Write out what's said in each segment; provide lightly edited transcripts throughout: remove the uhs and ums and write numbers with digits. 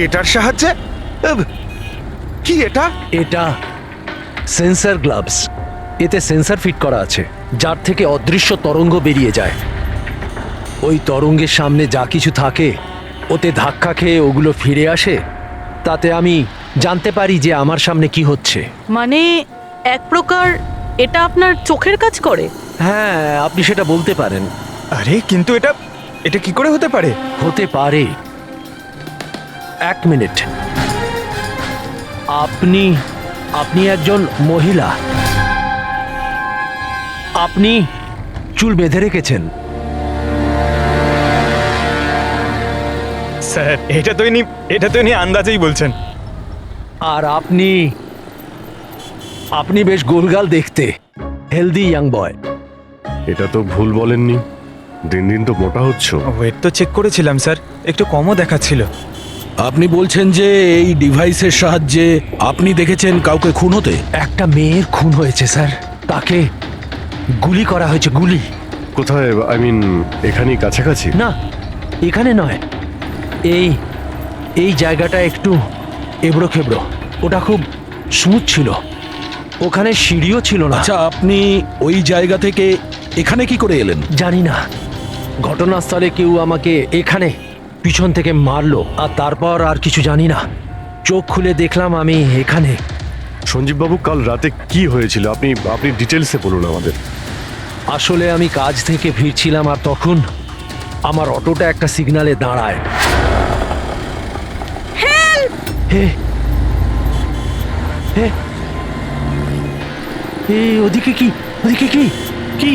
এটার সাহায্যে কি এটা? এটা সেন্সর গ্লাভস। এতে সেন্সর ফিট করা আছে, যার থেকে অদৃশ্য তরঙ্গ বেরিয়ে যায়। ওই তরঙ্গের সামনে যা কিছু থাকে ওতে ধাক্কা খেয়ে ওগুলো ফিরে আসে। তাতে আমি জানতে পারি যে আমার সামনে কি হচ্ছে। মানে এক প্রকার এটা আপনার চোখের কাজ করে? হ্যাঁ, আপনি সেটা বলতে পারেন। আরে কিন্তু এটা এটা কি করে হতে পারে? হতে পারে। এক মিনিট, আপনি আপনি একজন মহিলা, আপনি চুল বেঁধে রেখেছেন। স্যার এটা তো ইনি আন্দাজেই বলছেন। আর আপনি আপনি বেশ গোলগাল দেখতে, হেলদি ইয়াং বয়। এটা তো ভুল বলেননি, দিন দিন তো মোটা হচ্ছ। ওয়েট তো চেক করেছিলাম স্যার, একটু কমও দেখাচ্ছিল। আপনি বলছেন যে এই ডিভাইসের সাহায্যে আপনি দেখেছেন কাউকে খুন হতে? একটা মেয়ের খুন হয়েছে স্যার, তাকে গুলি করা হয়েছে, গুলি। কোথায়? আই মিন এখানেই কাছাকাছি? না, এখানে নয়, এই এই জায়গাটা একটু এবড়ো খেবড়ো। ওটা খুব স্মুথ ছিল, ওখানে সিঁড়িও ছিল না। আচ্ছা, আপনি ওই জায়গা থেকে এখানে কি করে এলেন? জানি না, ঘটনাস্থলে কেউ আমাকে এখানে পিছন থেকে মারলো, আর তারপর আর কিছু জানি না। চোখ খুলে দেখলাম আমি এখানে। সঞ্জীব বাবু, কাল রাতে কি হয়েছিল আপনি আপনি ডিটেলসে বলুন আমাদের। আসলে আমি কাজ থেকে ফিরছিলাম, আর তখন আমার অটোটা একটা সিগন্যালে দাঁড়ায়। হে হে ওদিকে কি, ওদিকে কি কি?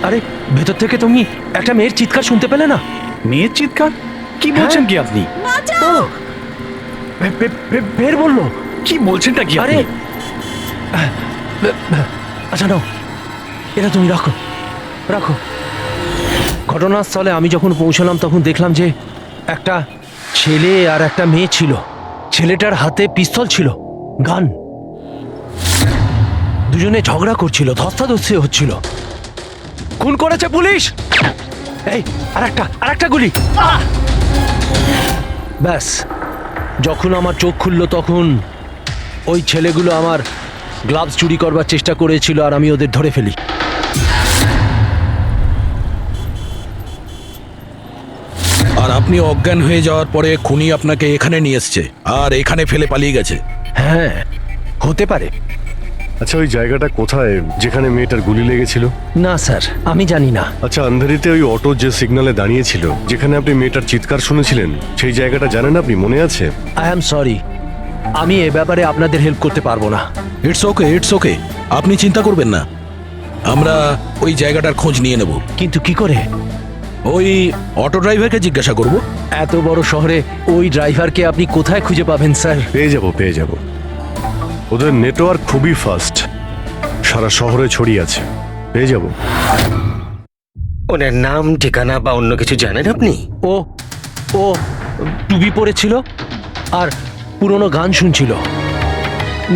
আরে ভেতর থেকে তুমি একটা মেয়ের চিৎকার শুনতে পেলে না? মেয়ের চিৎকার? কি বলছেন কি আপনি? ও, বের বললো। কি বলছেনটা কি আরে আচ্ছা নাও, এটা তুমি রাখো রাখো। ঘটনাস্থলে আমি যখন পৌঁছলাম তখন দেখলাম যে একটা ছেলে আর একটা মেয়ে ছিল। ছেলেটার হাতে পিস্তল ছিল, গান। দুজনে ঝগড়া করছিল, ধস্তাধস্তি হচ্ছিল। খুন করেছে পুলিশ। এই আরেকটা গুলি। ব্যাস, যখন আমার চোখ খুললো তখন ওই ছেলেগুলো আমার গ্লাভস চুরি করবার চেষ্টা করেছিল, আর আমি ওদের ধরে ফেলি। আর আপনি অজ্ঞান হয়ে যাওয়ার পরে খুনি আপনাকে এখানে নিয়ে এসছে আর এখানে ফেলে পালিয়ে গেছে? হ্যাঁ, হতে পারে। আচ্ছা, ওই জায়গাটা কোথায় যেখানে মেয়েটার গুলি লেগেছিল? না স্যার, আমি জানি না। আচ্ছা, আন্ধারিতে ওই অটো যে সিগন্যালে দাঁড়িয়েছিল, যেখানে আপনি মেয়েটার চিৎকার শুনেছিলেন, সেই জায়গাটা জানেন আপনি? মনে আছে? আই অ্যাম সরি, আমি এ ব্যাপারে আপনাদের হেল্প করতে পারবো না। ইটস ওকে, ইটস ওকে, আপনি চিন্তা করবেন না, আমরা ওই জায়গাটার খোঁজ নিয়ে নেব। কিন্তু কি করে? ওই অটো ড্রাইভারকে জিজ্ঞাসা করব। এত বড় শহরে ওই ড্রাইভারকে আপনি কোথায় খুঁজে পাবেন স্যার? পেয়ে যাব। ওদের নেটওয়ার্ক খুবই ফাস্ট, সারা শহরে ছড়িয়ে আছে, পেয়ে যাব। ওনার নাম, ঠিকানা বা অন্য কিছু জানেন আপনি? ও ও টুপি পরেছিল আর পুরনো গান শুনছিল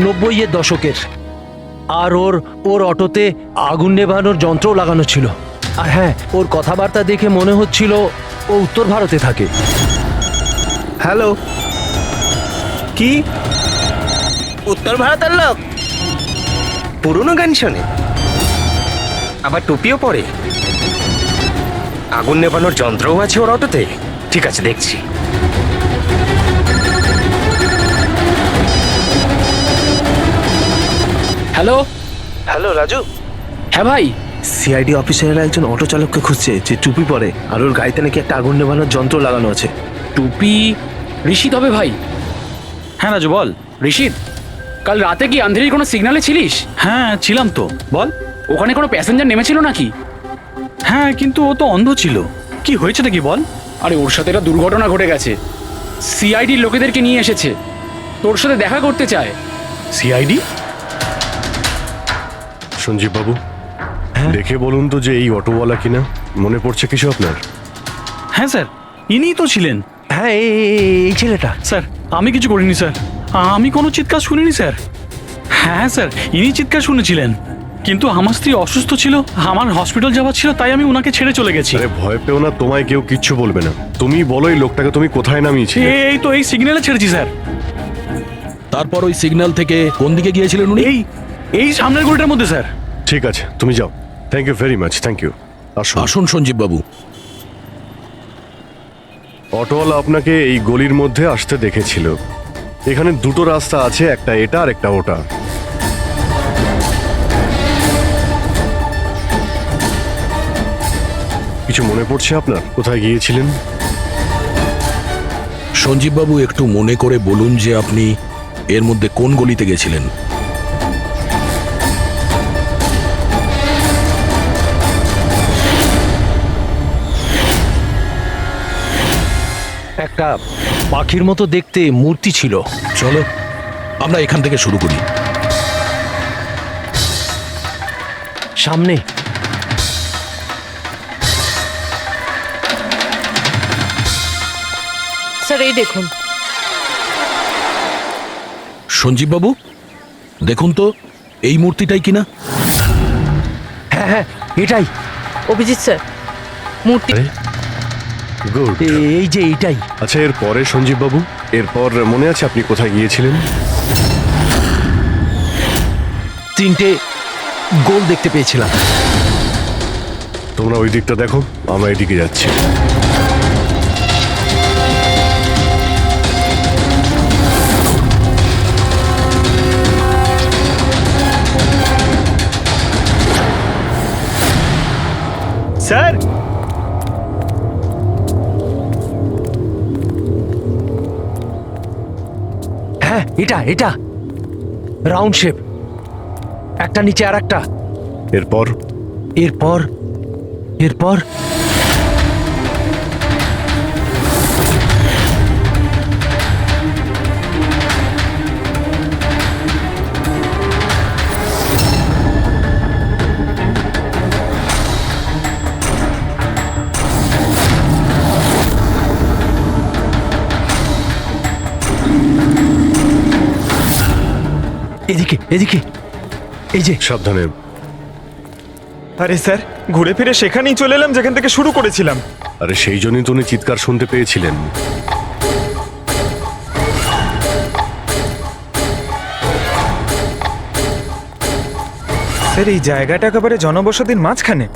90-এর দশকের। আর ওর অটোতে আগুন নেভানোর যন্ত্রও লাগানো ছিল। আর হ্যাঁ, ওর কথাবার্তা দেখে মনে হচ্ছিল ও উত্তর ভারতে থাকে। হ্যালো, কি? উত্তর ভারতের লোক? পুরনো গান শোনে, আবার টুপিও পরে, আগুন নেভানোর যন্ত্রও আছে ওর অটোতে। ঠিক আছে, দেখছি। হ্যালো হ্যালো রাজু, হ্যাঁ ভাই। সিআইডি অফিসারেরা একজন অটো চালককে খুঁজছে যে টুপি পরে, আর ওর গাড়িতে নাকি একটা আগুন নেভানোর যন্ত্র লাগানো আছে। টুপি ঋষিত হবে ভাই। হ্যাঁ রাজু, বল। ঋষিত, কাল রাতে কি আন্ধেরির কোনো সিগন্যালে ছিলিস? হ্যাঁ ছিলাম তো, বল। ওখানে কোনো প্যাসেঞ্জার নেমেছিল নাকি? হ্যাঁ, কিন্তু ও তো অন্ধ ছিল। কি হয়েছে নাকি বল? আরে ওর সাথে একটা দুর্ঘটনা ঘটে গেছে। সিআইডির লোকেদেরকে নিয়ে এসেছে, তোর সাথে দেখা করতে চায়। সিআইডি? সঞ্জীব বাবু, দেখে বলুন তো যে এই অটোওয়ালা কিনা। মনে পড়ছে কিছু আপনার? হ্যাঁ স্যার, ইনিই তো ছিলেন। হ্যাঁ, এই ছেলেটা। স্যার, আমি কিছু করিনি স্যার, আমি কোনো চিৎকার শুনিনি স্যার। হ্যাঁ স্যার, ইনি চিৎকার শুনেছিলেন, কিন্তু আমার স্ত্রী অসুস্থ ছিল, আমার হসপিটাল যাওয়ার ছিল, তাই আমি ওনাকে ছেড়ে চলে গেছি। আরে ভয় পেও না, তোমায় কেউ কিচ্ছু বলবে না। তুমি বলো এই লোকটাকে তুমি কোথায় নামিয়েছিলে? এই তো এই সিগন্যালে ছেড়েছি স্যার। তারপর ওই সিগন্যাল থেকে কোন দিকে গিয়েছিলেন উনি? এই সামনের গলিটার মধ্যে স্যার। ঠিক আছে, তুমি যাও। Thank you very much, thank you. আসুন। আসুন সঞ্জীব বাবু। অটোওয়ালা আপনাকে এই গলির মধ্যে আসতে দেখেছিল। এখানে দুটো রাস্তা আছে, একটা এটা আর একটা ওটা। কিছু মনে পড়ছে আপনার কোথায় গিয়েছিলেন? সঞ্জীব বাবু, একটু মনে করে বলুন যে আপনি এর মধ্যে কোন গলিতে গেছিলেন? একটা পাখির মতো দেখতে মূর্তি ছিল। চলো আমরা এখান থেকে শুরু করি। সামনে স্যার এই দেখুন। সঞ্জীব বাবু দেখুন তো, এই মূর্তিটাই কিনা? হ্যাঁ হ্যাঁ এটাই। অভিজিৎ স্যার, মূর্তি গুড। এই যে এইটাই। আচ্ছা, এরপরে সঞ্জীব বাবু, এরপর মনে আছে আপনি কোথায় গিয়েছিলেন? তিনটে গোল দেখতে পেয়েছিলাম। তোমরা ওই দিকটা দেখো, আমরা এদিকে যাচ্ছি। স্যার, হ্যাঁ এটা এটা রাউন্ড শেপ, একটা নিচে আর একটা। এরপর এরপর এরপর এদিকে এদিকে, এই যে। সাবধানে। আরে স্যার, ঘুরে ফিরে সেখানেই চলে এলাম যেখান থেকে শুরু করেছিলাম। আরে সেই জন্যই তো উনি চিৎকার শুনতে পেয়েছিলেন। স্যার, এই জায়গাটা একেবারে জনবসতির মাঝখানে,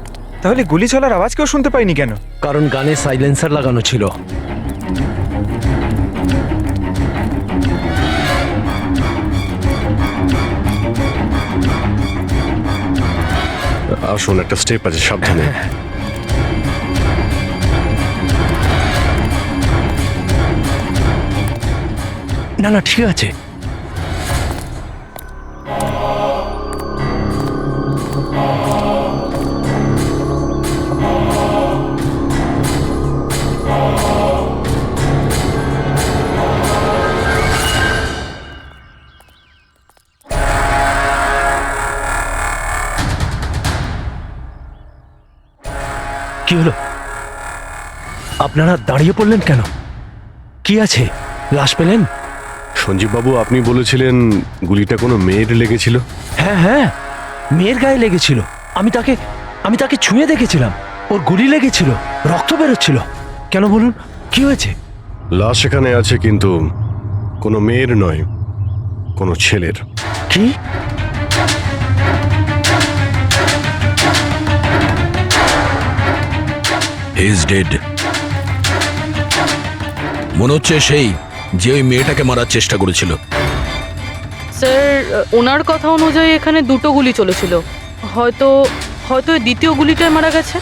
তাহলে গুলি চলার আওয়াজ কেউ শুনতে পাইনি কেন? কারণ গানে সাইলেন্সার লাগানো ছিল। আসুন, একটা স্টেপ আছে, সাবধানে। না না ঠিক আছে। কি হলো? আপনারা দাঁড়িয়ে পড়লেন কেন? কি আছে? লাশ পেলেন? সঞ্জীব বাবু, আপনি বলেছিলেন গুলিটা কোনো মেয়ের লেগেছিল। হ্যাঁ হ্যাঁ, মেয়ের গায়ে লেগেছিল। আমি তাকে ছুঁয়ে দেখেছিলাম। ওর গুলি লেগেছিল, রক্ত বেরোচ্ছিল। কেন বলুন, কি হয়েছে? লাশ এখানে আছে, কিন্তু কোনো মেয়ের নয়, কোনো ছেলের। কি? He is dead. মনে হচ্ছে সেই যে ওই মেয়েটাকে মারার চেষ্টা করেছিল। স্যার, ওনার কথা অনুযায়ী এখানে দুটো গুলি চলেছিল। হয়তো হয়তো এই দ্বিতীয় গুলিটায় মারা গেছে।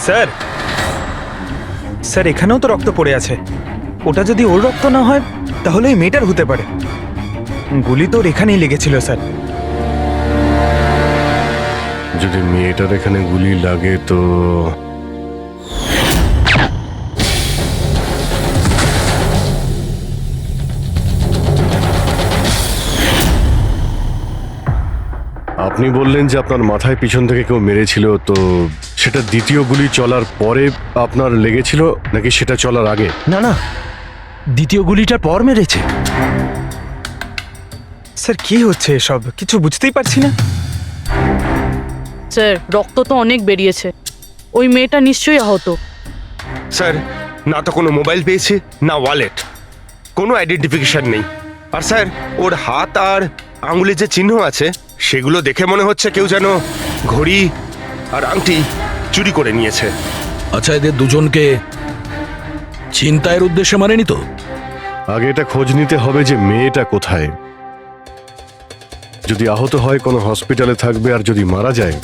স্যার, স্যার এখানেও তো রক্ত পড়ে আছে। ওটা যদি ওর রক্ত না হয় তাহলে ওই মেয়েটার হতে পারে। গুলি তো ওর এখানেই লেগেছিল স্যার। যদি মেয়েটার এখানে গুলি লাগে তো আপনি বললেন যে আপনার মাথায় পিছন থেকে কেউ মেরেছিল, তো সেটা দ্বিতীয় গুলি চলার পরে আপনার লেগেছিল নাকি সেটা চলার আগে? না না, দ্বিতীয় গুলিটার পর মেরেছে। স্যার কি হচ্ছে এসব, কিছু বুঝতেই পারছি না। স্যার রক্ত তো অনেক বেরিয়েছে, ওই মেয়েটা নিশ্চয়ই আহত। স্যার, না তো কোনো মোবাইল পেয়েছে, না ওয়ালেট, কোনো আইডেন্টিফিকেশন নেই। আর স্যার, ওর হাত আর আঙুলে যে চিহ্ন আছে সেগুলো দেখে মনে হচ্ছে কেউ যেন ঘড়ি আর আংটি চুরি করে নিয়েছে। আচ্ছা, এদের দুজনকে ছিনতাইয়ের উদ্দেশ্যে মারেনি তো? আগে এটা খোঁজ নিতে হবে যে মেয়েটা কোথায়। যদি আহত হয় কোনো হসপিটালে থাকবে, আর যদি মারা যায়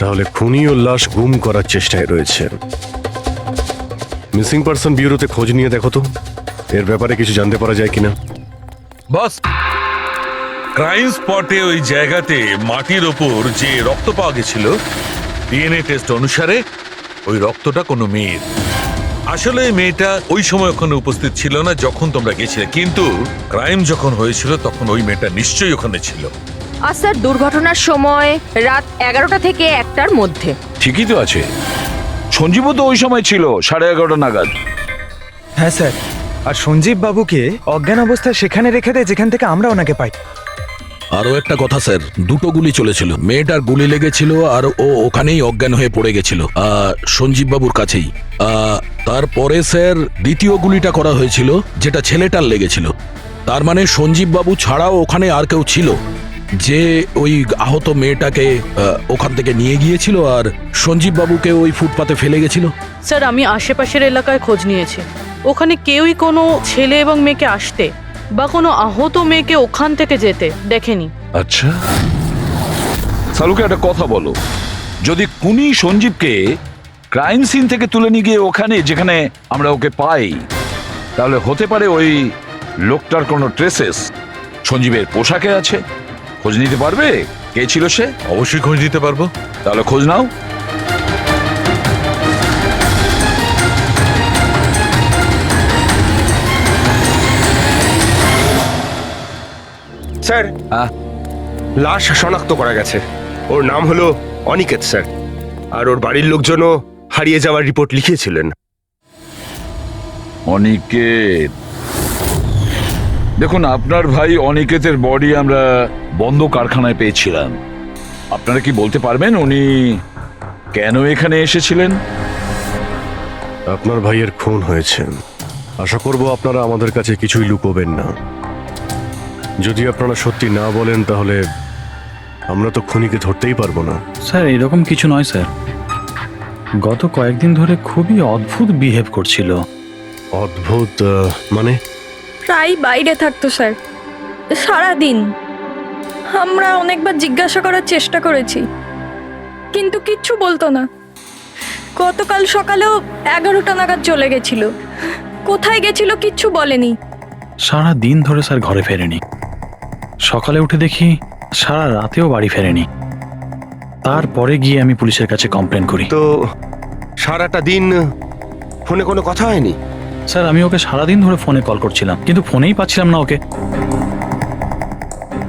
তাহলে খুনি ও লাশ গুম করার চেষ্টায় রয়েছে। মিসিং পারসন ব্যুরোতে খোঁজ নিয়ে দেখো তো এর ব্যাপারে কিছু জানতে পারা যায় কিনা। বস, ক্রাইম স্পটে ওই জায়গাতে মাটির ওপর যে রক্ত পাওয়া গেছিল, ডিএনএ টেস্ট অনুসারে ওই রক্তটা কোনো মেয়ের। আসলে এই মেয়েটা ওই সময় ওখানে উপস্থিত ছিল না যখন তোমরা গেছিলে, কিন্তু ক্রাইম যখন হয়েছিল তখন ওই মেয়েটা নিশ্চয়ই ওখানে ছিল। আর স্যার, দুর্ঘটনার সময় রাত 11টা থেকে 1টার মধ্যে। ঠিকই তো আছে, সঞ্জীবও তো ওই সময় ছিল 11:30 নাগাদ। হ্যাঁ স্যার, আর সঞ্জীব বাবুকে অজ্ঞান অবস্থায় সেখানে রেখে দেয় যেখান থেকে আমরা ওনাকে পাই। আরও একটা কথা স্যার, দুটো গুলি চলেছিল, মেয়েটার গুলি লেগেছিল আর ও ওখানেই অজ্ঞান হয়ে পড়ে গেছিল সঞ্জীব বাবুর কাছেই। তারপরে স্যার দ্বিতীয় গুলিটা করা হয়েছিল যেটা ছেলেটার লেগেছিল। তার মানে সঞ্জীব বাবু ছাড়াও ওখানে আর কেউ ছিল যে ওই আহত মেয়েটাকে ওখান থেকে নিয়ে গিয়েছিল আর সঞ্জীব বাবুকে ওই ফুটপাতে ফেলে গেছিল। স্যার, আমি আশেপাশের এলাকায় খোঁজ নিয়েছি, ওখানে কেউই কোনো ছেলে এবং মেয়েকে আসতে বা কোনো আহত মেয়েকে ওখান থেকে যেতে দেখেনি। আচ্ছা, সালুকে একটা কথা বলো, যদি খুনি সঞ্জীবকে ক্রাইম সিন থেকে তুলে নিয়ে গিয়ে ওখানে যেখানে আমরা ওকে পাই, তাহলে হতে পারে ওই লোকটার কোনো ট্রেসেস সঞ্জীবের পোশাকে আছে। খোঁজ নিতে পারবে কে ছিল সে? অবশ্যই খোঁজ দিতে পারবো। তাহলে খোঁজ নাও। স্যার, হ্যাঁ? লাশ শনাক্ত করা গেছে। ওর নাম হলো অনিকেত স্যার, আর ওর বাড়ির লোকজনও হারিয়ে যাওয়ার রিপোর্ট লিখিয়েছিলেন। অনিকেত, দেখুন আপনার ভাই অনিকেতের বডি আমরা বন্ধ কারখানায় পেয়েছিলাম। আপনারা কি বলতে পারবেন উনি কেন এখানে এসেছিলেন? আপনার ভাইয়ের খুন হয়েছে, আশা করব আপনারা আমাদের কাছে কিছুই লুকোবেন না। যদি আপনারা সত্যি না বলেন তাহলে আমরা তো খুনিকে ধরতেই পারবো না। স্যার, এরকম কিছু নয় স্যার, গত কয়েকদিন ধরে খুবই অদ্ভুত বিহেভ করছিল। অদ্ভুত মানে? প্রায় বাইরে থাকতো স্যার, সারাদিন। আমরা অনেকবার জিজ্ঞাসা করার চেষ্টা করেছি, কিন্তু কিচ্ছু বলতো না। গতকাল সকালেও 11টা নাগাদ চলে গেছিল, কোথায় গেছিল কিচ্ছু বলেনি। সারা দিন ধরে স্যার ঘরে ফেরেনি। সকালে উঠে দেখি সারা রাতেও বাড়ি ফেরেনি। তারপরে গিয়ে আমি পুলিশের কাছে কমপ্লেন করি। তো সারাটা দিন ফোনে কোনো কথা হয়নি? স্যার, আমি ওকে সারাদিন ধরে ফোনে কল করছিলাম, কিন্তু ফোনেই পাচ্ছিলাম না ওকে।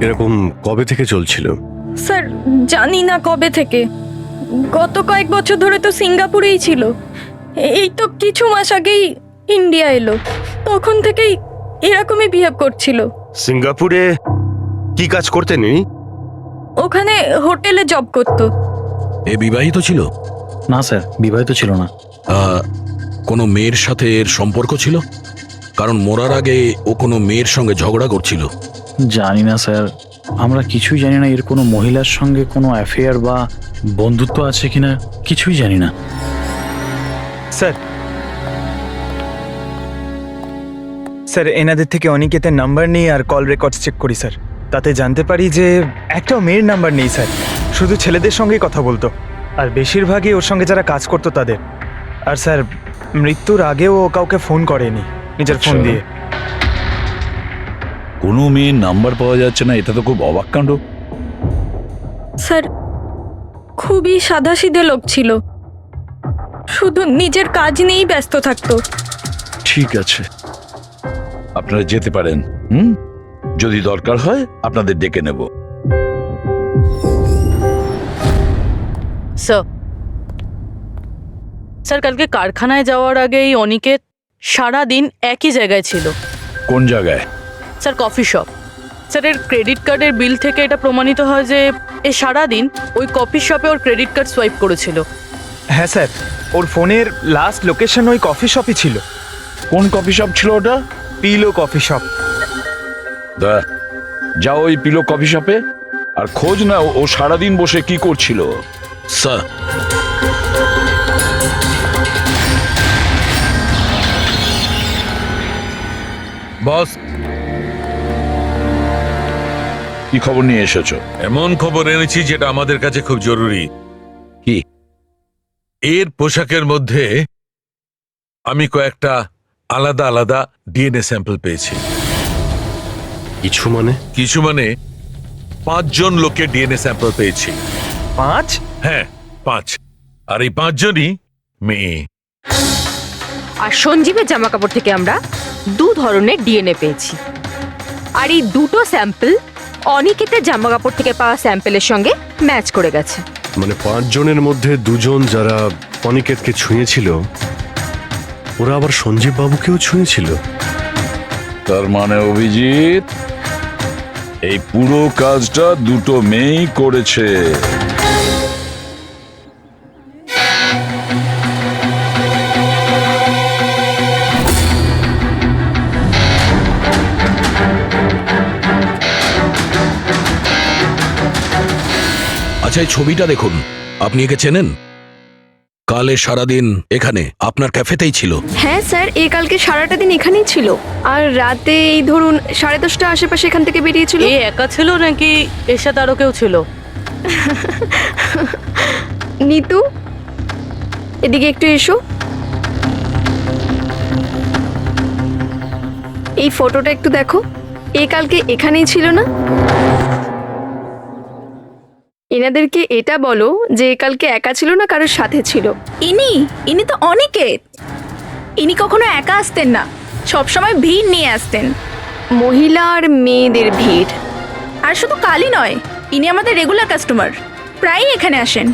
এরকম কবে থেকে চলছিল? স্যার, জানি না কবে থেকে, গত কয়েক বছর ধরে তো সিঙ্গাপুরেই ছিল। এই তো কিছু মাস আগেই ইন্ডিয়া এলো, তখন থেকেই এরকমই বিহেভ করছিল। সিঙ্গাপুরে কি কাজ করতেন উনি? ওখানে হোটেলে জব করতো। এ বিবাহিত ছিল? না স্যার, বিবাহিত ছিল না। কোনো মেয়ের সাথে এর সম্পর্ক ছিল? কারণ মরার আগে ও কোনো মেয়ের সঙ্গে ঝগড়া করছিল। জানি না স্যার, আমরা কিছুই জানি না এর কোনো মহিলার সঙ্গে কোনো অ্যাফেয়ার বা বন্ধুত্ব আছে কিনা, কিছুই জানি না। স্যার, স্যার এনাদের থেকে অনিকেতের নাম্বার নিয়ে আর কল রেকর্ডস চেক করি স্যার, তাতে জানতে পারি যে একটাও মেয়ের নাম্বার নেই স্যার, শুধু ছেলেদের সঙ্গেই কথা বলতো, আর বেশিরভাগই ওর সঙ্গে যারা কাজ করতো তাদের। আর স্যার মৃত্যুর আগেও ও কাউকে ফোন করেনি নিজের ফোন দিয়ে। কোনো মেয়ের নাম্বার পাওয়া যাচ্ছে না, এটা তো খুব অবাক কাণ্ড। স্যার, খুবই সাদাসিধে লোক ছিল, শুধু নিজের কাজ নিয়েই ব্যস্ত থাকতো। ঠিক আছে, আপনারা যেতে পারেন। যদি দরকার হয় আপনাদের ডেকে নেব। স্যার স্যার কালকে কারখানায় যাওয়ার আগে এই অনিকেত সারাদিন একই জায়গায় ছিল। কোন জায়গায়? Sir coffee shop. স্যার এর ক্রেডিট কার্ডের বিল থেকে এটা প্রমাণিত হয় যে এ সারাদিন ওই কফি শপে ওর ক্রেডিট কার্ড সোয়াইপ করেছিল। হ্যাঁ স্যার, ওর ফোনের লাস্ট লোকেশন ওই কফি শপই ছিল। কোন কফি শপ ছিল ওটা? Pillow coffee shop. যাও ওই পিলো কফি শপে আর খোঁজ নাও ও সারাদিন বসে কি করছিল। স্যার, বস, কি খবর নিয়ে এসেছো? এমন খবর এনেছি যেটা আমাদের কাছে খুব জরুরি। কি? এর পোশাকের মধ্যে আমি কয়েকটা আলাদা আলাদা ডিএনএ স্যাম্পল পেয়েছি। কিছু মানে? কিছু মানে 5 জন লোকের ডিএনএ স্যাম্পল পেয়েছি। 5? হ্যাঁ 5, আর এই 5 জনই মেয়ে। আর সঞ্জীবের জামা কাপড় থেকে আমরা 2 ধরনের ডিএনএ পেয়েছি, আর এই দুটো স্যাম্পল অনিকেতের জামা কাপড় থেকে পাওয়া স্যাম্পলের সঙ্গে ম্যাচ করে গেছে। মানে 5 জনের মধ্যে 2 জন যারা অনিকেতকে ছুঁয়েছিল, ওরা আবার সঞ্জীব বাবুকেও ছুঁয়েছিল। তার মানে অভিজিৎ, এই পুরো কাজটা দুটো মেয়েই করেছে। আচ্ছা এই ছবিটা দেখুন, আপনি একে চেনেন? কালে সারাদিন এখানে আপনার ক্যাফেতেই ছিল। হ্যাঁ স্যার, এ কালকে সারাটা দিন এখানেই ছিল, আর রাতে এই ধরুন 10:30 আশেপাশে এখান থেকে বেরিয়েছিল। এ একা ছিল নাকি এর সাথে আরো কেউ ছিল? নিতু, এদিকে একটু এসো। এই ফটোটা একটু দেখো, এ কালকে এখানেই ছিল না? এনাদেরকে এটা বলো যে এ কালকে একা ছিল না, কারোর সাথে ছিল। ইনি তো অনিকেত। ইনি কখনো একা আসতেন না, সবসময় ভিড় নিয়ে আসতেন। মহিলা আর মেয়েদের ভিড়। আর শুধু কালই নয়, ইনি আমাদের রেগুলার কাস্টমার, প্রায়ই এখানে আসেন।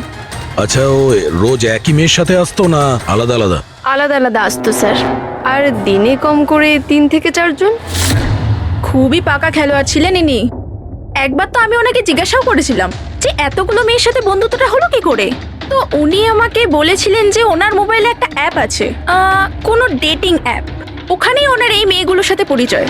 আচ্ছা ও রোজ একই মেয়ের সাথে আসতো না আলাদা আলাদা? আলাদা আলাদা আসতো স্যার, আর দিনে কম করে 3 থেকে 4 জন। খুবই পাকা খেলোয়াড় ছিলেন ইনি। একবার তো আমি ওনাকে জিজ্ঞাসাও করেছিলাম যে এতগুলো মেয়ের সাথে বন্ধুত্বটা হলো কি করে। তো উনি আমাকে বলেছিলেন যে ওনার মোবাইলে একটা অ্যাপ আছে, কোনো ডেটিং অ্যাপ, ওখানেই ওনার এই মেয়েগুলোর সাথে পরিচয়।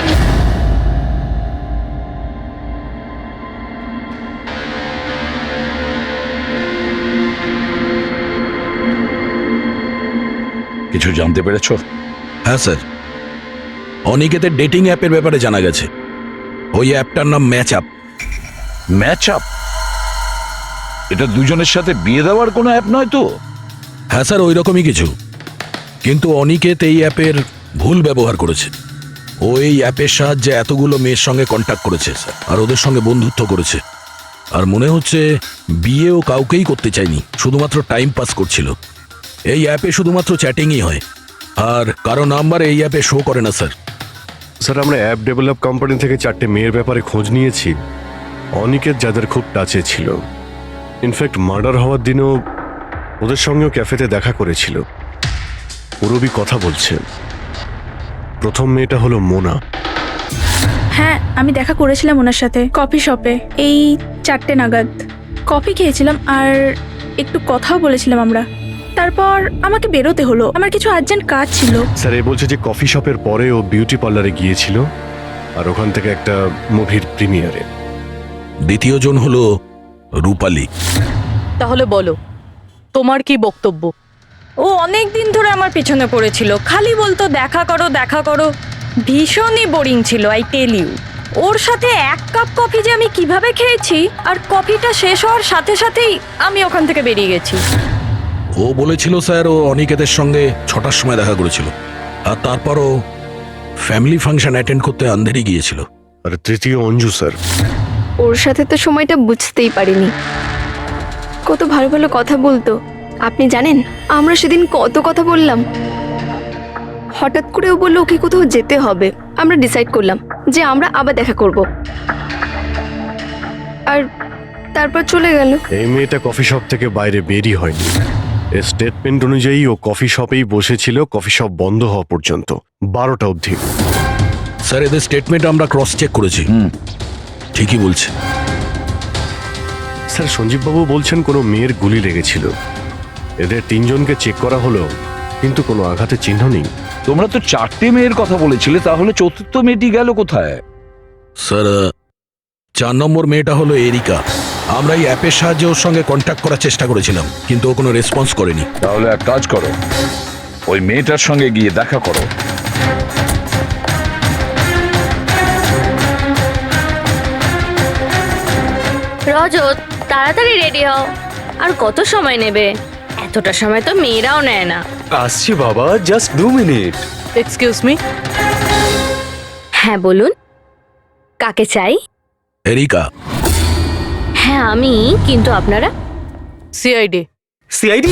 কিছু জানতে পেরেছো? হ্যাঁ স্যার, অনিকেতের ডেটিং অ্যাপের ব্যাপারে জানা গেছে। ওই অ্যাপটার নাম ম্যাচ আপ। Match up? এটা দুজনের সাথে বিয়ে দেওয়ার কোনো অ্যাপ নয় তো? হ্যাঁ স্যার, ওই রকমই কিছু, কিন্তু অনিকেত এই অ্যাপের ভুল ব্যবহার করেছে। ও এই অ্যাপের সাহায্যে এতগুলো মেয়ের সঙ্গে কন্ট্যাক্ট করেছে স্যার, আর ওদের সঙ্গে বন্ধুত্ব করেছে। আর মনে হচ্ছে বিয়েও কাউকেই করতে চায়নি, শুধুমাত্র টাইম পাস করছিল। এই অ্যাপে শুধুমাত্র চ্যাটিংই হয়, আর কারো নাম্বার এই অ্যাপে শো করে না স্যার। স্যার, আমরা অ্যাপ ডেভেলপ কোম্পানি থেকে 4টে মেয়ের ব্যাপারে খোঁজ নিয়েছি, অনিকেত যাদের খুব টাচে ছিল। ইনফ্যাক্ট মার্ডার হওয়ার দিনও ওদের সঙ্গেও ক্যাফেতে দেখা করেছিল। পুরবি কথা বলছে। প্রথম মেয়েটা হলো মোনা। হ্যাঁ, আমি দেখা করেছিলাম ওনার সাথে কফি শপে এই 4টে নাগাদ। কফি খেয়েছিলাম আর একটু কথাও বলেছিলাম আমরা। তারপর আমাকে বেরোতে হলো, আমার কিছু আর্জেন্ট কাজ ছিল। স্যার, এ বলছে যে কফি শপের পরে ও বিউটি পার্লারে গিয়েছিল, আর ওখান থেকে একটা মুভির প্রিমিয়ারে। দ্বিতীয় জন হলো রূপালী। তাহলে বলো, তোমার কি বক্তব্য? ও অনেক দিন ধরে আমার পিছনে পড়েছিল, খালি বলতো দেখা করো দেখা করো। ভীষণই বোরিং ছিল, আই টেল ইউ। ওর সাথে 1 কাপ কফি যে আমি কিভাবে খেয়েছি, আর কফিটা শেষ হওয়ার সাথে সাথেই আমি ওখান থেকে বেরিয়ে গেছি। ও বলেছিল স্যার ও অনিকেতের সঙ্গে 6টার সময় দেখা করেছিল, আর তারপরও ফ্যামিলি ফাংশন অ্যাটেন্ড করতে আন্ধেরি গিয়েছিল। আর তৃতীয় অঞ্জু স্যার। ওর সাথে তো সময়টা বুঝতেই পারিনি। কত ভালো ভালো কথা বলতো, আপনি জানেন আমরা সেদিন কত কথা বললাম। হঠাৎ করে ও বললো ওকে কোথাও যেতে হবে। আমরা ডিসাইড করলাম যে আমরা আবার দেখা করব। আর তারপর চলে গেল। এই মেয়েটা কফি শপ থেকে বাইরে বেরই হয়নি। এর স্টেটমেন্ট অনুযায়ী ও কফি শপেই বসেছিল কফি শপ বন্ধ হওয়া পর্যন্ত, 12টা অবধি। স্যার এদের স্টেটমেন্ট আমরা ক্রস চেক করেছি, ঠিকই বলছে। স্যার সঞ্জীববাবু বলছেন কোনো মেয়ের গুলি লেগেছিল। এদের 3 জনকে চেক করা হলো, কিন্তু কোনো আঘাতের চিহ্ন নেই। তোমরা তো 4টে মেয়ের কথা বলেছিলে, তাহলে চতুর্থ মেয়েটি গেল কোথায়? স্যার 4 নম্বর মেয়েটা হলো এরিকা। আমরা এই অ্যাপের সাহায্যে ওর সঙ্গে কন্ট্যাক্ট করার চেষ্টা করেছিলাম, কিন্তু ও কোনো রেসপন্স করেনি। তাহলে এক কাজ করো, ওই মেয়েটার সঙ্গে গিয়ে দেখা করো। রজত, তাড়াতাড়ি রেডি হও। আর কত সময় নেবে? এতটা সময় তো মেয়েরাও নেয় না। আসছি বাবা, জাস্ট 2 মিনিট। Excuse me. হ্যাঁ বলুন, কাকে চাই? এরিকা। হ্যাঁ আমি, কিন্তু আপনারা? সিআইডি। সিআইডি?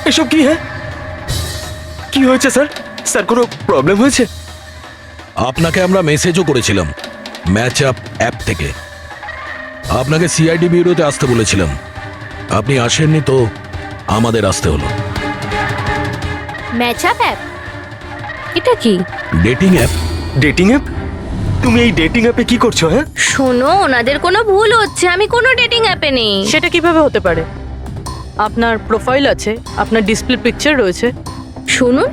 এসব কি? হ্যাঁ, কি হয়েছে স্যার? স্যার কোনো প্রবলেম হয়েছে? আপনাকে আমরা মেসেজও করেছিলাম ম্যাচ আপ অ্যাপ থেকে। আপনাকে সিআইডি ব্যুরোতে আসতে বলেছিলাম, আপনি আসেননি তো আমাদের আসতে হলো। Match up app? এটা কি? Dating app. Dating app? তুমি এই ডেটিং অ্যাপে কি করছো? হ্যাঁ, শোনো, ওনাদের কোনো ভুল হচ্ছে, আমি কোনো ডেটিং অ্যাপে নেই। সেটা কিভাবে হতে পারে? আপনার প্রোফাইল আছে, আপনার ডিসপ্লে পিকচার রয়েছে। শুনুন,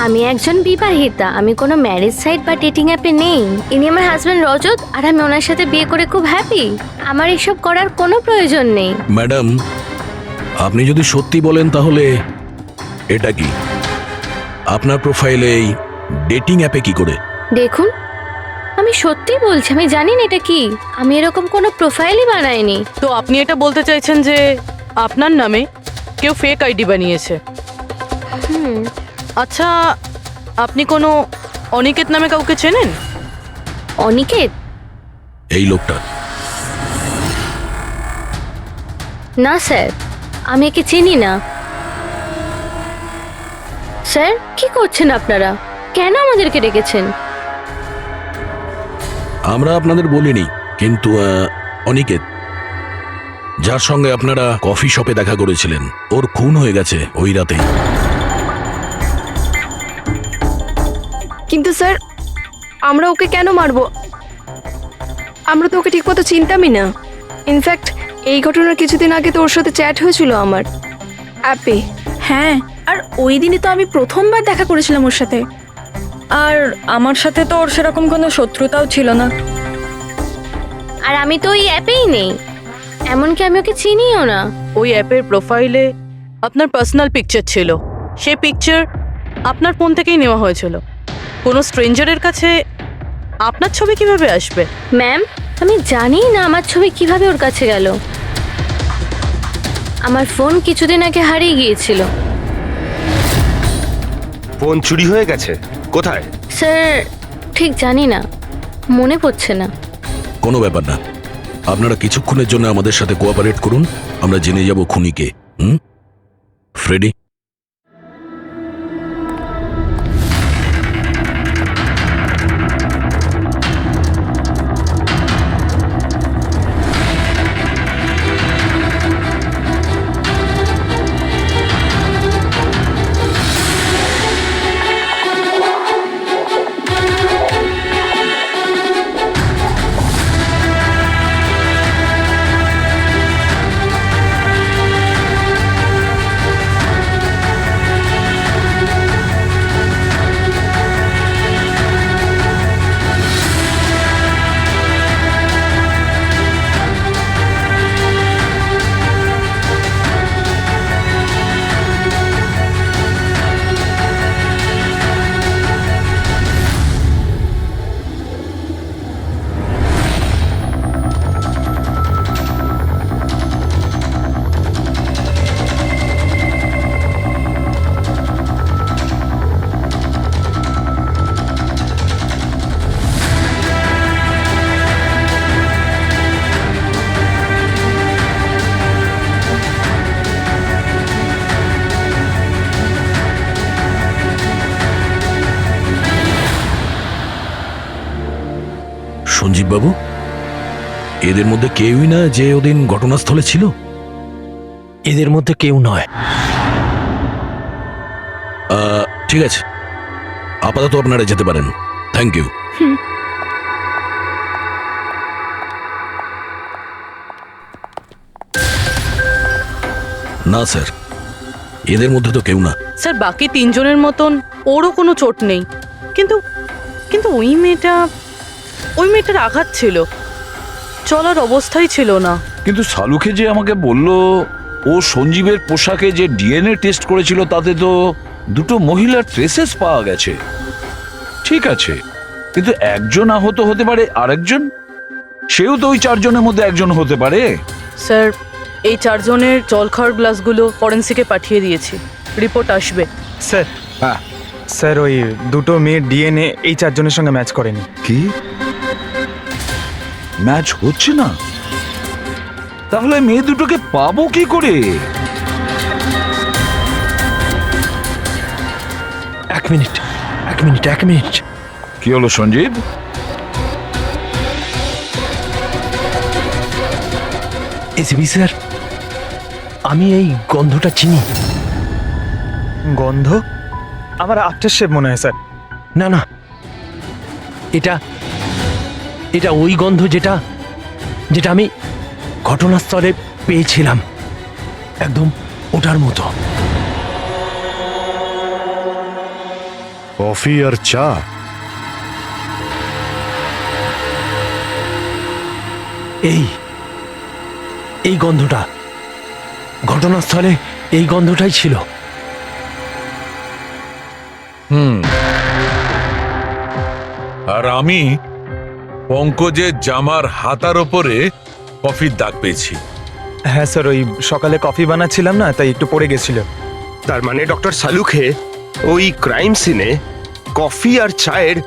আমি একজন বিবাহিতা, আমি কোনো ম্যারেজ সাইট বা ডেটিং অ্যাপে নেই। ইনি আমার হাজব্যান্ড রজত, আর আমি ওনার সাথে বিয়ে করে খুব হ্যাপি। আমার এসব করার কোনো প্রয়োজন নেই। ম্যাডাম, আপনি যদি সত্যি বলেন তাহলে এটা কি? আপনার প্রোফাইলে এই ডেটিং অ্যাপে কি করে? দেখুন, আমি সত্যি বলছি, আমি জানি না এটা কি। আমি এরকম কোনো প্রোফাইলই বানাইনি। তো আপনি এটা বলতে চাইছেন যে আপনার নামে কেউ ফেক আইডি বানিয়েছে? আচ্ছা, আপনি কোনো অনিকেত নামে কাউকে চেনেন? অনিকেত? এই লোকটা? না স্যার, আমি একে চিনি না। স্যার, কি করছেন আপনারা? কেন আমাদেরকে ডেকেছেন? আমরা আপনাদের বলিনি, কিন্তু অনিকেত, যার সঙ্গে আপনারা কফি শপে দেখা করেছিলেন, ওর খুন হয়ে গেছে ওই রাতেই। কিন্তু স্যার, আমরা ওকে কেন মারবো? আমরা তো ওকে ঠিকমতো চিনতামই না। ইনফ্যাক্ট এই ঘটনার কিছুদিন আগে তো ওর সাথে চ্যাট হয়েছিল আমার অ্যাপে। হ্যাঁ, আর ওই দিনই তো আমি প্রথমবার দেখা করেছিলাম ওর সাথে। আর আমার সাথে তো ওর সেরকম কোনো শত্রুতাও ছিল না। আর আমি তো ওই অ্যাপেই নেই, এমনকি আমি ওকে চিনিও না। ওই অ্যাপের প্রোফাইলে আপনার পার্সোনাল পিকচার ছিল। সেই পিকচার আপনার ফোন থেকেই নেওয়া হয়েছিল। কোনো স্ট্রেঞ্জারের কাছে আপনার ছবি কিভাবে আসবে? ম্যাম, আমি জানি না আমার ছবি কিভাবে ওর কাছে গেল। আমার ফোন কিছুদিন আগে হারিয়ে গিয়েছিল। ফোন চুরি হয়ে গেছে? কোথায়? স্যার, ঠিক জানি না, মনে পড়ছে না। কোনো ব্যাপার না, আপনারা কিছুক্ষণের জন্য আমাদের সাথে কোঅপারেট করুন, আমরা জেনে যাব খুনিকে। ফ্রেডি? সঞ্জীব বাবু, এদের মধ্যে কেউই না যে ওদিন ঘটনাস্থলে ছিল? এদের মধ্যে কেউ নয়। ঠিক আছে, আপাতত আপনারা যেতে পারেন। Thank you. না স্যার, এদের মধ্যে তো কেউ না। স্যার বাকি তিনজনের মতন ওরও কোনো চোট নেই, কিন্তু কিন্তু ওই মেয়েটার আঘাত ছিল, চলার অবস্থাই ছিল না। কিন্তু সালুকে যে আমাকে বলল ও সঞ্জীবের পোশাকে যে ডিএনএ টেস্ট করেছিল তাতে তো দুটো মহিলার ট্রেসেস পাওয়া গেছে। ঠিক আছে, কিন্তু একজন আহত হতে পারে, আরেকজন সেও তো ওই চারজনের মধ্যে একজন হতে পারে। স্যার এই চারজনের জল খাওয়ার গ্লাসগুলো ফরেন্সিকে পাঠিয়ে দিয়েছি, রিপোর্ট আসবে। স্যার, হ্যাঁ স্যার ওই দুটো মেয়ের ডিএনএ এই চারজনের সঙ্গে ম্যাচ করেনি। কি ম্যাচ হচ্ছে না? তাহলে মেয়ে দুটোকে পাবো কি করে? এক মিনিট। কি হলো সঞ্জীব? এসিবি স্যার, আমি এই গন্ধটা চিনি। গন্ধ? আমার আফটার শেভ মনে হয় স্যার। না, এটা ওই গন্ধ যেটা আমি ঘটনাস্থলে পেয়েছিলাম, একদম ওটার মতো। কফি আর চা? এই গন্ধটা ঘটনাস্থলে, এই গন্ধটাই ছিল। আর আমি পঙ্কজের জামার হাতার ওপরে কফির দাগ পেয়েছি। হ্যাঁ স্যার, ওই সকালে কফি বানাচ্ছিলাম না, তাই একটু পড়ে গেছিল। তার মানে ডক্টর সালুখে ওই ক্রাইম সিনে কফি আর চায়ের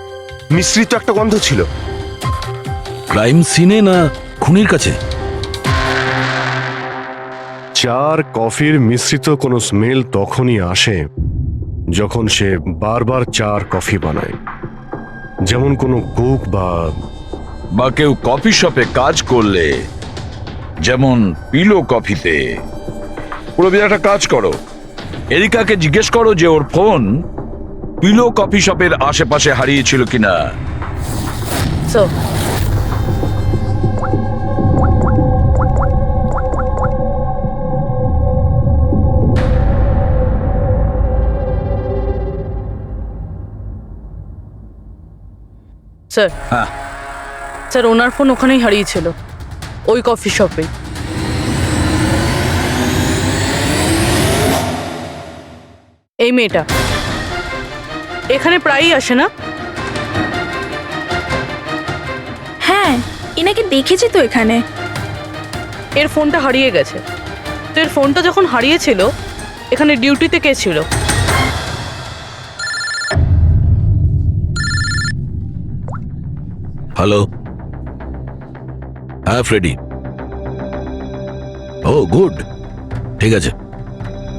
মিশ্রিত একটা গন্ধ ছিল। ক্রাইম সিনে না খুনির কাছে? চা আর কফির মিশ্রিত কোনো স্মেল তখনই আসে যখন সে বারবার চা আর কফি বানায়, যেমন কোনো কুক বা কেউ কফি শপে কাজ করলে, যেমন পিলো কফিতে। পুরোপুরি একটা কাজ করো, এরিকাকে জিজ্ঞেস করো যে ওর ফোন পিলো কফি শপের আশেপাশে হারিয়েছিল কিনা। স্যার স্যার হ্যাঁ স্যার ওনার ফোন ওখানেই হারিয়েছিল, ওই কফি শপে। এই মেয়েটা এখানে প্রায়ই আসে না? হ্যাঁ, এনাকে দেখেছি তো এখানে। এর ফোনটা হারিয়ে গেছে, তো এর ফোনটা যখন হারিয়েছিল এখানে ডিউটিতে কে ছিল? হ্যালো, হ্যাঁ ফ্রেডি। ও গুড, ঠিক আছে,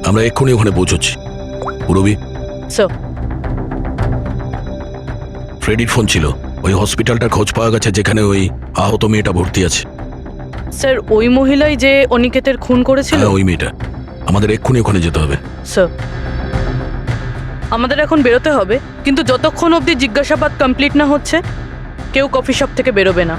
আমরা এক্ষুনি ওখানে পৌঁছচ্ছি। পুরবি, স্যার ফ্রেডির ফোন ছিল, ওই হসপিটালটার খোঁজ পাওয়া গেছে যেখানে ওই আহত মেয়েটা ভর্তি আছে। স্যার ওই মহিলাই যে অনিকেতের খুন করেছিল? হ্যাঁ ওই মেয়েটা, আমাদের এক্ষুনি ওখানে যেতে হবে। স্যার আমাদের এখন বেরোতে হবে, কিন্তু যতক্ষণ অবধি জিজ্ঞাসাবাদ কমপ্লিট না হচ্ছে কেউ কফি শপ থেকে বেরোবে না।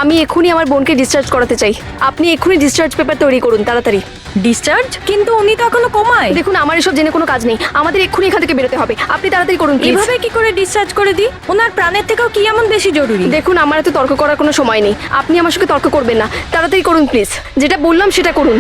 আমি এক্ষুনি আমার বোনকে ডিসচার্জ করাতে চাই। আপনি এক্ষুনি ডিসচার্জ পেপার তৈরি করুন তাড়াতাড়ি। ডিসচার্জ? কিন্তু উনি তো এখনো কোমায়। দেখুন আমার এসব জেনে কোনো কাজ নেই, আমাদের এক্ষুনি এখান থেকে বেরোতে হবে। আপনি তাড়াতাড়ি করুন please। এভাবে কি করে ডিসচার্জ করে দিই? ওনার প্রাণের থেকেও কি এমন বেশি জরুরি? দেখুন আমার এত তর্ক করার কোনো সময় নেই, আপনি আমার সঙ্গে তর্ক করবেন না। তাড়াতাড়ি করুন প্লিজ, যেটা বললাম সেটা করুন।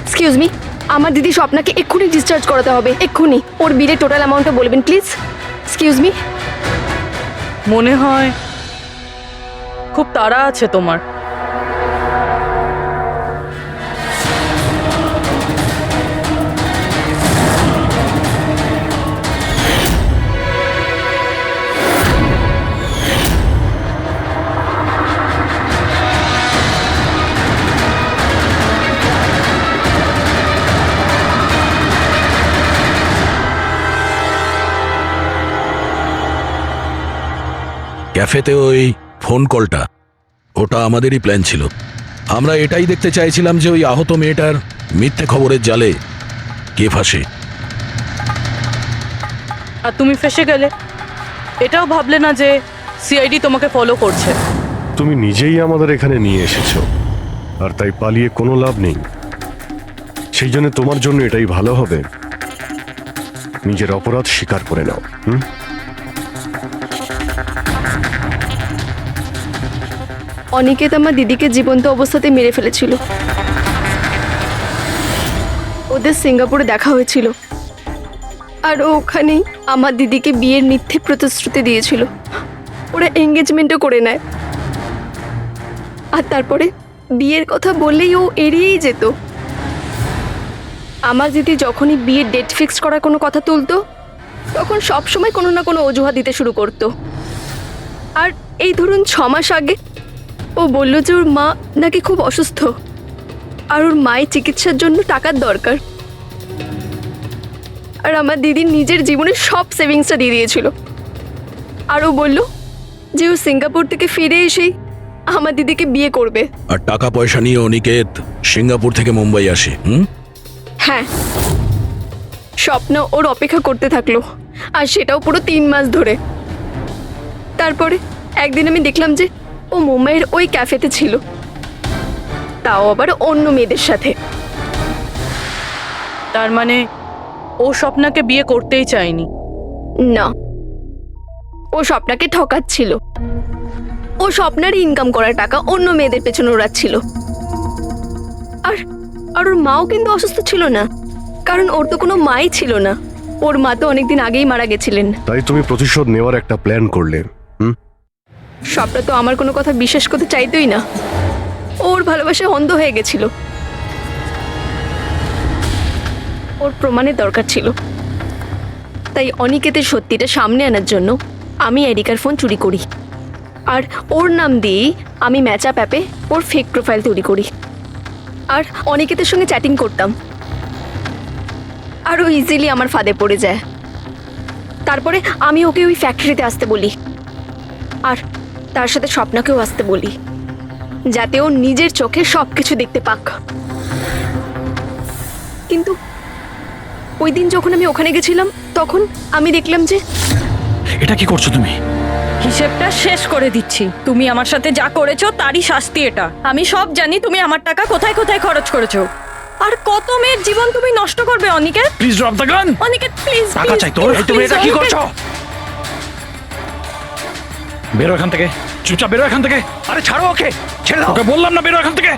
এক্সকিউজ মি, আমার দিদি স্বপ্নাকে এক্ষুনি ডিসচার্জ করাতে হবে, এক্ষুনি। ওর বিলের টোটাল অ্যামাউন্টটা বলবেন প্লিজ। Excuse me. মনে হয় খুব তাড়া আছে তোমার। ক্যাফেতে ওই ফোন কলটা, ওটা আমাদেরই প্ল্যান ছিল। আমরা এটাই দেখতে চাইছিলাম যে ওই আহত মেয়েটার মিথ্যে খবরের জালে কে ফাঁসে। আর তুমি ফেসে গেলে। এটাও ভাবলে না যে সিআইডি তোমাকে ফলো করছে। তুমি নিজেই আমাদের এখানে নিয়ে এসেছো, আর তাই পালিয়ে কোনো লাভ নেই। সেই জন্য তোমার জন্য এটাই ভালো হবে, নিজের অপরাধ স্বীকার করে নাও। অনিকেত আমার দিদিকে জীবন্ত অবস্থাতে মেরে ফেলেছিল। ওদের সিঙ্গাপুরে দেখা হয়েছিল, আর ও ওখানেই আমার দিদিকে বিয়ের মিথ্যে প্রতিশ্রুতি দিয়েছিল। ওরা এঙ্গেজমেন্টও করে নেয়, আর তারপরে বিয়ের কথা বললেই ও এড়িয়েই যেত। আমার দিদি যখনই বিয়ের ডেট ফিক্স করার কোনো কথা তুলতো, তখন সবসময় কোনো না কোনো অজুহাত দিতে শুরু করতো। আর এই ধরুন 6 মাস আগে ও বলল যে ওর মা নাকি খুব অসুস্থ, আর ওর মায়ের চিকিৎসার জন্য টাকার দরকার। আর আমার দিদি নিজের জীবনের সব সেভিংসটা দিয়ে দিয়েছিল। আর ও বলল যে ও সিঙ্গাপুর থেকে ফিরে এসেই আমার দিদিকে বিয়ে করবে। আর টাকা পয়সা নিয়ে অনিকেত সিঙ্গাপুর থেকে মুম্বাই আসে। হ্যাঁ, স্বপ্ন ওর অপেক্ষা করতে থাকলো, আর সেটাও পুরো 3 মাস ধরে। তারপরে একদিন আমি দেখলাম যে ও মুম্বাইয়ের ওই ক্যাফেতে ছিল, তাও আবার অন্য মেয়েদের সাথে। তার মানে ও স্বপ্নাকে বিয়ে করতেই চায়নি? না, ও স্বপ্নাকে ঠকাচ্ছিল। ও স্বপ্নার ইনকাম করা টাকা অন্য মেয়েদের পেছনে ওড়াচ্ছিল। আর আর ওর মাও কিন্তু অসুস্থ ছিল না, কারণ ওর তো কোনো মাই ছিল না। ওর মা তো অনেকদিন আগেই মারা গেছিলেন। তাই তুমি প্রতিশোধ নেওয়ার একটা প্ল্যান করলে। স্বপ্না তো আমার কোনো কথা বিশ্বাস করতে চাইতোই না। ওর ভালোবাসায় অন্ধ হয়ে গেছিল। ওর প্রমাণের দরকার ছিল, তাই অনিকেতের সত্যিটা সামনে আনার জন্য আমি এরিকার ফোন চুরি করি, আর ওর নাম দিয়েই আমি ম্যাচআপ অ্যাপে ওর ফেক প্রোফাইল তৈরি করি, আর অনিকেতের সঙ্গে চ্যাটিং করতাম। আর ও ইজিলি আমার ফাঁদে পড়ে যায়। তারপরে আমি ওকে ওই ফ্যাক্টরিতে আসতে বলি, আর তার সাথে স্বপ্নাকেও আসতে বলি, যাতে ও নিজের চোখে সবকিছু দেখতে পাক। কিন্তু ওই দিন যখন আমি ওখানে গেছিলাম, তখন আমি দেখলাম যে... এটা কি করছো তুমি? হিসেবটা শেষ করে দিচ্ছি। তুমি আমার সাথে যা করেছো তারই শাস্তি এটা। আমি সব জানি তুমি আমার টাকা কোথায় কোথায় খরচ করেছো, আর কত মেয়ের জীবন তুমি নষ্ট করবে। Aniket please drop the gun. Aniket please, টাকা চাই তোর? তুমি এটা কি করছো? বেরো এখান থেকে, চুপচাপ বেরো এখান থেকে। আরে ছাড়ো ওকে, ছেড়ে দাও। ওকে বললাম না বেরো এখান থেকে।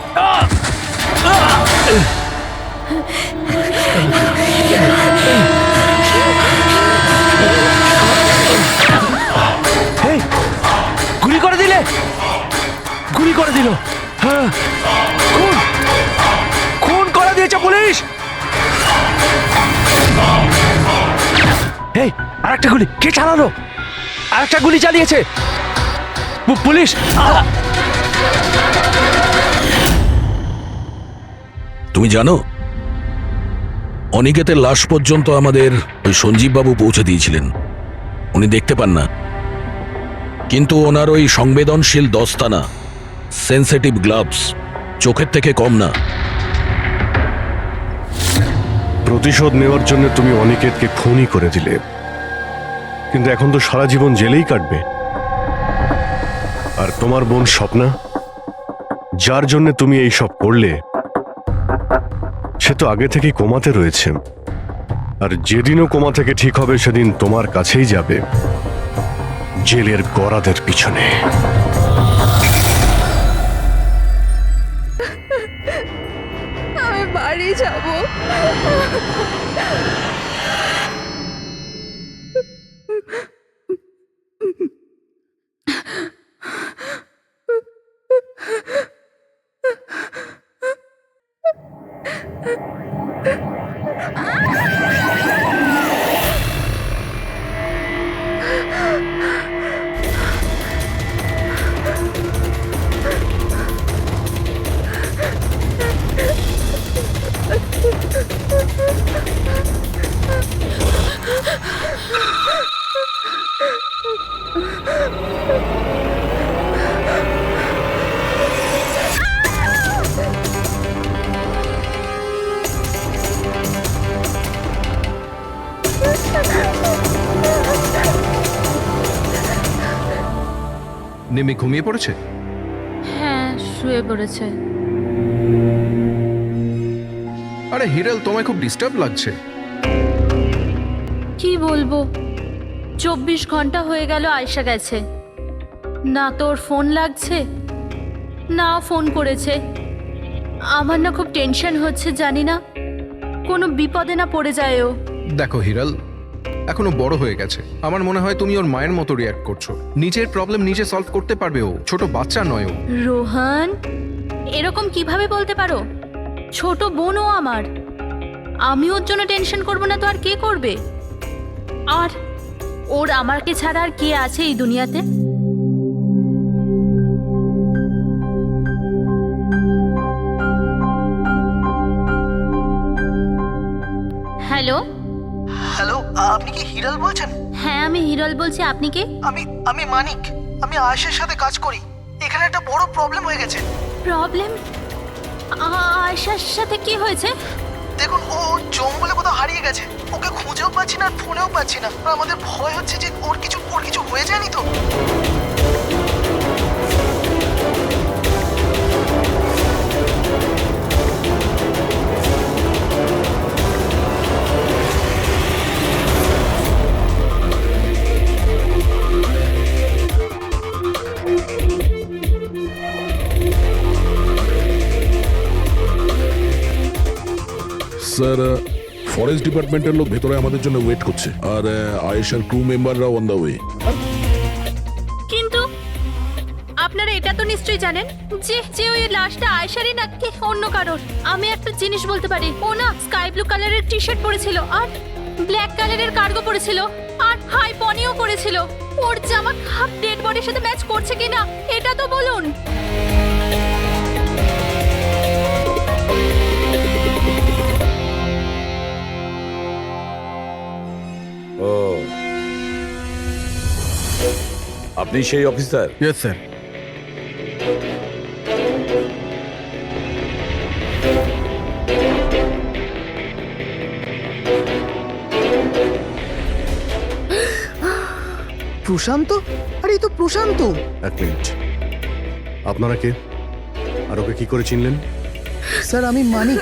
গুলি করে দিলে, গুলি করে দিল। হ্যাঁ, খুন খুন করে দিয়েছে পুলিশ। এই আরেকটা গুলি কে চালালো? আরেকটা গুলি চালিয়েছে পুলিশ। তুমি জানো, অনিকেতের লাশ পর্যন্ত আমাদের ওই সঞ্জীব বাবু পৌঁছে দিয়েছিলেন। উনি দেখতে পান না, কিন্তু ওনার ওই সংবেদনশীল দস্তানা সেনসিটিভ গ্লাভস চোখের থেকে কম না। প্রতিশোধ নেওয়ার জন্য তুমি অনিকেতকে খুনই করে দিলে, কিন্তু এখন তো সারা জীবন জেলেই কাটবে। আর তোমার বোন স্বপ্না, যার জন্য তুমি এই সব করলে, সে তো আগে থেকেই কোমাতে রয়েছে। আর যেদিনও কোমা থেকে ঠিক হবে সেদিন তোমার কাছেই যাবে, জেলের গরাদের পিছনে। আমি বাড়ি যাব। নিমি ঘুমিয়ে পড়েছে? হ্যাঁ, শুয়ে পড়েছে। আরে হিরাল, তোমায় খুব ডিস্টার্ব লাগছে। কি বলবো, 24 ঘন্টা হয়ে গেল আয়শা গেছে, না তোর ফোন লাগছে না ফোন করেছে। আমার না খুব টেনশন হচ্ছে, জানি না কোনো বিপদে না পড়ে যায় ও। দেখো হিরাল, এখনো বড় হয়ে গেছে। আমার মনে হয় তুমি ওর মায়ের মতো রিয়াক্ট করছো। নিজের প্রবলেম নিজে সলভ করতে পারবে ও, ছোট বাচ্চা নয় ও। রোহন, এরকম কিভাবে বলতে পারো? ছোট বোনও আমার, আমি ওর জন্য টেনশন করবো না তো আর কে করবে? আর ওর আমাকে ছাড়া আর কে আছে এই দুনিয়াতে? হ্যালো হ্যালো, আপনি কি হিরাল বলছেন? হ্যাঁ, আমি হিরল বলছি। আপনি কে? আমি মানিক। আমি আয়েশার সাথে কাজ করি। এখানে একটা বড় প্রবলেম হয়ে গেছে। প্রবলেম? আয়েশার সাথে কি হয়েছে? দেখুন, ও জঙ্গলে কোথাও হারিয়ে গেছে। ওকে খুঁজেও পাচ্ছি না, ফোনেও পাচ্ছি না। আর আমাদের ভয় হচ্ছে যে ওর কিছু হয়ে যায়নি তো। স্যার, ফরেস্ট ডিপার্টমেন্টের লোক ভেতরে আমাদের জন্য ওয়েট করছে, আর আয়েশার ক্রু মেম্বাররাও অন দ্য ওয়ে। কিন্তু আপনারা এটা তো নিশ্চয়ই জানেন যে ওই লাশটা আয়েশারই নাকি অন্য কারোর। আমি একটা জিনিস বলতে পারি, ও না স্কাই ব্লু কালারের টি শার্ট পরেছিল আর ব্ল্যাক কালারের কার্গো পরেছিল আর হাই পনিও করেছিল। ওর জামা হাফ ডেড বডির সাথে ম্যাচ করছে কিনা এটা তো বলুন। ও, আপনি সেই অফিসার? Yes sir. প্রশান্ত? আরে এই তো প্রশান্ত। এক মিনিট, আপনারা কে আর ওকে কি করে চিনলেন? স্যার, আমি মানিক,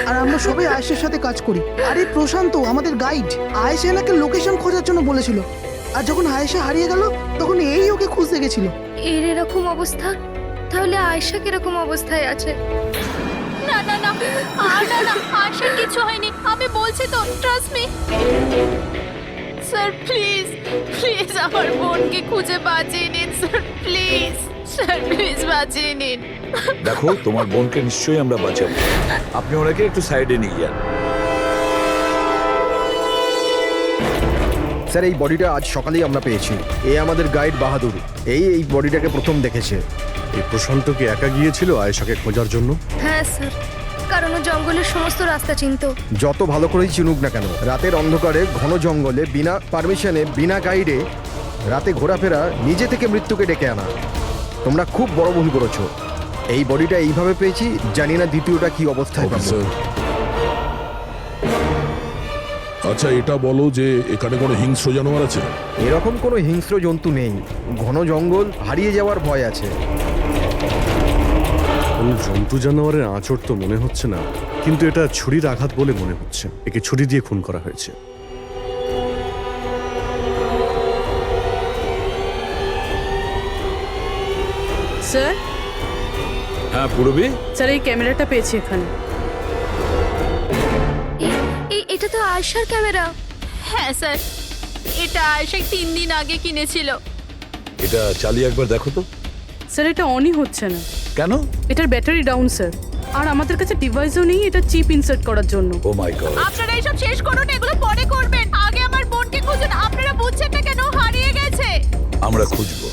আর আমরা সবাই আয়েশার সাথে কাজ করি। আরে প্রশান্ত আমাদের গাইড। আয়েশা এনাকে লোকেশন খোঁজার জন্য বলেছিল, আর যখন আয়েশা হারিয়ে গেল তখন এই ওকে খুঁজতে গেছিল। এর এরকম অবস্থা, তাহলে আয়েশা কিরকম অবস্থায় আছে? না না না, না আয়েশার কিছু হয়নি, আমি বলছি তো, trust me. Sir please please আমার বোনকে খুঁজে বাঁচিয়ে নিন স্যার, প্লিজ স্যার, প্লিজ বাঁচিয়ে নিন। দেখো, তোমার বোনকে নিশ্চয়ই আমরা বাঁচাবো। আপনি ওনাকে একটু সাইডে নিয়ে যান। স্যার, এই বডিটা আজ সকালেই আমরা পেয়েছি। এ আমাদের গাইড বাহাদুর, এই বডিটাকে প্রথম দেখেছে। এই প্রশান্ত কি একা গিয়েছিল আয়েশাকে খোঁজার জন্য? হ্যাঁ স্যার, কারণ ও জঙ্গলের সমস্ত রাস্তা চিনত। যত ভালো করেই চিনুক না কেন, রাতের অন্ধকারে ঘন জঙ্গলে বিনা পারমিশনে, বিনা গাইডে রাতে ঘোরাফেরা নিজে থেকে মৃত্যুকে ডেকে আনা। তোমরা খুব বড় ভুল করেছো। এই বডিটা এইভাবে পেয়েছি, জানি না দ্বিতীয়টা কি অবস্থায় পাবো। আচ্ছা এটা বলো যে এখানে কোনো হিংস্র জানোয়ার আছে? এরকম কোনো হিংস্র জন্তু নেই, ঘন জঙ্গল, হারিয়ে যাওয়ার ভয় আছে। কোনো জন্তু জানোয়ারের আঁচড় তো মনে হচ্ছে না, কিন্তু এটা ছুরির আঘাত বলে মনে হচ্ছে। একে ছুরি দিয়ে খুন করা হয়েছে। স্যার হ্যাঁ পূরবী, স্যার এই ক্যামেরাটা পেয়েছি এখানে। এটা তো আয়শার ক্যামেরা। হ্যাঁ স্যার, এটা আয়শা 3 দিন আগে কিনেছিল। এটা চালিয়ে একবার দেখো তো। স্যার এটা অনই হচ্ছে না। কেন? এটার ব্যাটারি ডাউন স্যার, আর আমাদের কাছে ডিভাইসও নেই এটা চিপ ইনসার্ট করার জন্য। ও মাই গড। আপনারা এইসব শেষ করুন, এগুলো পরে করবেন। আগে আমার বোনকে খুঁজুন। আপনারা বুঝছেন না কেন হারিয়ে গেছে? আমরা খুঁজবো।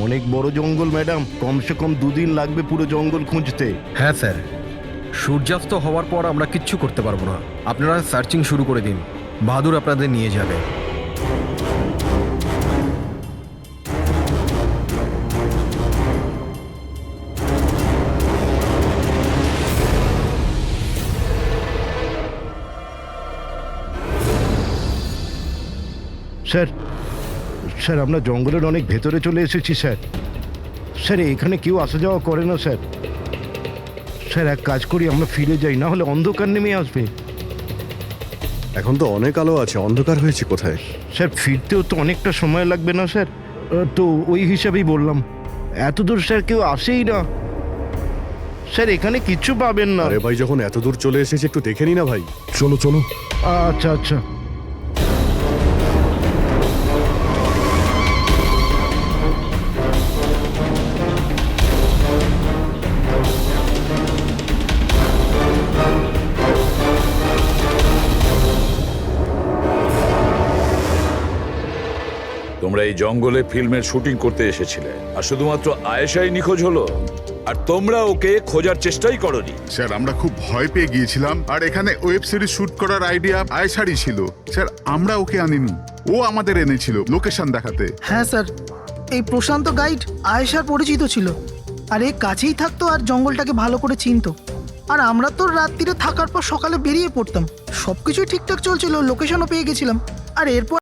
অনেক বড় জঙ্গল ম্যাডাম, কমসে কম 2 দিন লাগবে পুরো জঙ্গল খুঁজতে। হ্যাঁ স্যার, সূর্যাস্ত হওয়ার পর আমরা কিচ্ছু করতে পারবো না। আপনারা সার্চিং শুরু করে দিন, বাহাদুর আপনাদের নিয়ে যাবে। স্যার, স্যার আমরা জঙ্গলের অনেক ভেতরে চলে এসেছি স্যার। স্যার এখানে কেউ আসা যাওয়া করে না স্যার। স্যার এক কাজ করি, আমরা ফিরে যাই, না হলে অন্ধকার নেমে আসবে। এখন তো অনেক আলো আছে, অন্ধকার হয়েছে কোথায়? স্যার ফিরতেও তো অনেকটা সময় লাগবে না স্যার? তো ওই হিসাবেই বললাম, এত দূর স্যার কেউ আসেই না। স্যার এখানে কিচ্ছু পাবেন না। আরে ভাই যখন এত দূর চলে এসেছে একটু দেখে নি না ভাই। চলো চলো। আচ্ছা আচ্ছা। তোমরা এই জঙ্গলে ফিল্মের শুটিং করতে এসেছিলে, আর শুধুমাত্র আয়েশাই নিখোঁজ হলো, আর তোমরা ওকে খোঁজার চেষ্টাই করনি। স্যার আমরা খুব ভয় পেয়ে গিয়েছিলাম, আর এখানে ওয়েব সিরিজ শুট করার আইডিয়া আয়েশারই ছিল। স্যার আমরা ওকে আনিনি, ও আমাদের এনেছিল লোকেশন দেখাতে। হ্যাঁ স্যার, এই প্রশান্ত গাইড আয়েশার পরিচিত ছিল, আর এ কাছেই থাকতো আর জঙ্গলটাকে ভালো করে চিনতো। আর আমরা তো রাত্রিরে থাকার পর সকালে বেরিয়ে পড়তাম, সবকিছুই ঠিকঠাক চলছিল, লোকেশনও পেয়ে গেছিলাম। আর এরপর